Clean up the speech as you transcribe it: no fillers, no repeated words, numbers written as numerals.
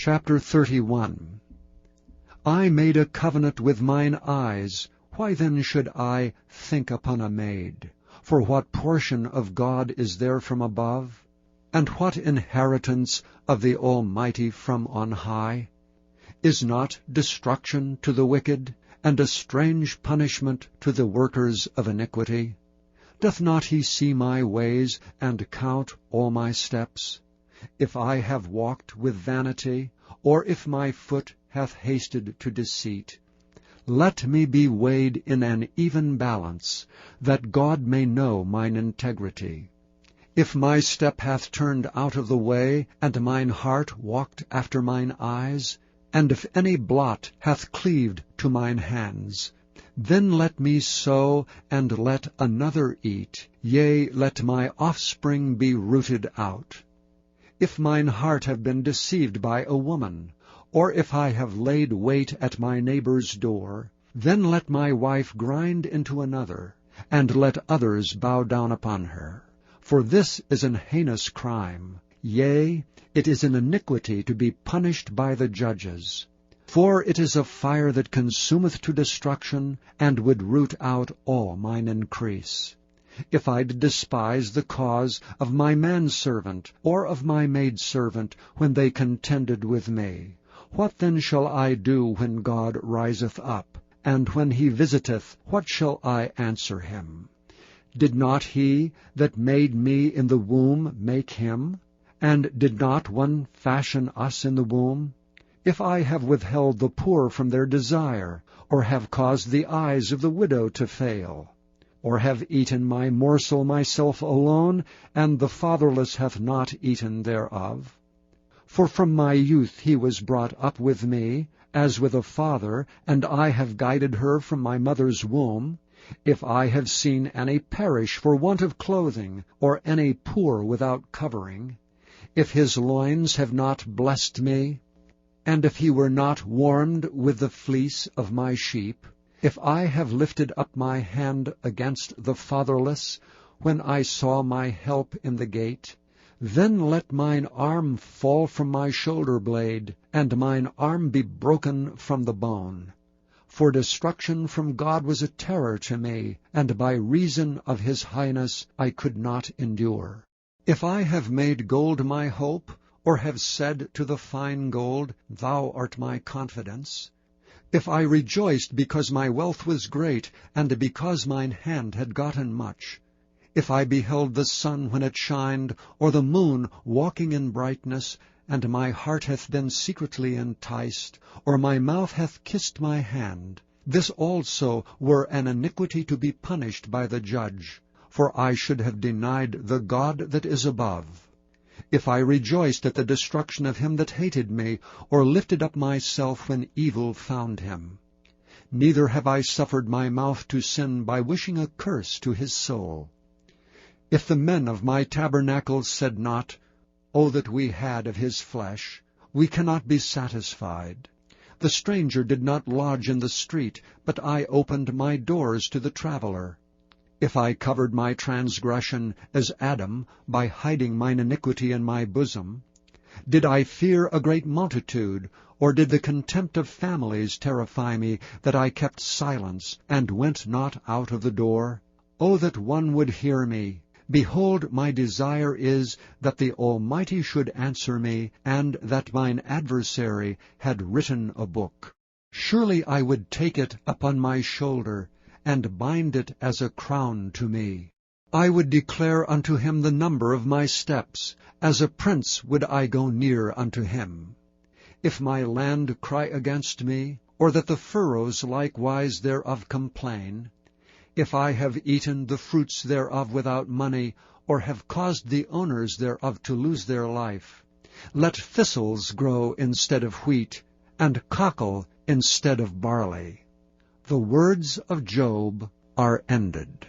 Chapter 31. I made a covenant with mine eyes, why then should I think upon a maid? For what portion of God is there from above? And what inheritance of the Almighty from on high? Is not destruction to the wicked, and a strange punishment to the workers of iniquity? Doth not he see my ways, and count all my steps? If I have walked with vanity, or if my foot hath hasted to deceit, let me be weighed in an even balance, that God may know mine integrity. If my step hath turned out of the way, and mine heart walked after mine eyes, and if any blot hath cleaved to mine hands, then let me sow, and let another eat, yea, let my offspring be rooted out. If mine heart have been deceived by a woman, or if I have laid wait at my neighbor's door, then let my wife grind into another, and let others bow down upon her. For this is an heinous crime, yea, it is an iniquity to be punished by the judges. For it is a fire that consumeth to destruction, and would root out all mine increase. If I did despise the cause of my manservant, or of my maidservant, when they contended with me, what then shall I do when God riseth up? And when he visiteth, what shall I answer him? Did not he that made me in the womb make him? And did not one fashion us in the womb? If I have withheld the poor from their desire, or have caused the eyes of the widow to fail, or have eaten my morsel myself alone, and the fatherless hath not eaten thereof? For from my youth he was brought up with me, as with a father, and I have guided her from my mother's womb. If I have seen any perish for want of clothing, or any poor without covering, if his loins have not blessed me, and if he were not warmed with the fleece of my sheep, if I have lifted up my hand against the fatherless, when I saw my help in the gate, then let mine arm fall from my shoulder blade, and mine arm be broken from the bone. For destruction from God was a terror to me, and by reason of his highness I could not endure. If I have made gold my hope, or have said to the fine gold, Thou art my confidence, if I rejoiced because my wealth was great, and because mine hand had gotten much, if I beheld the sun when it shined, or the moon walking in brightness, and my heart hath been secretly enticed, or my mouth hath kissed my hand, this also were an iniquity to be punished by the judge, for I should have denied the God that is above. If I rejoiced at the destruction of him that hated me, or lifted up myself when evil found him. Neither have I suffered my mouth to sin by wishing a curse to his soul. If the men of my tabernacle said not, O that we had of his flesh, we cannot be satisfied. The stranger did not lodge in the street, but I opened my doors to the traveler. If I covered my transgression as Adam, by hiding mine iniquity in my bosom, did I fear a great multitude, or did the contempt of families terrify me, that I kept silence, and went not out of the door? O that one would hear me! Behold, my desire is that the Almighty should answer me, and that mine adversary had written a book. Surely I would take it upon my shoulder, and bind it as a crown to me. I would declare unto him the number of my steps, as a prince would I go near unto him. If my land cry against me, or that the furrows likewise thereof complain, if I have eaten the fruits thereof without money, or have caused the owners thereof to lose their life, let thistles grow instead of wheat, and cockle instead of barley. The words of Job are ended.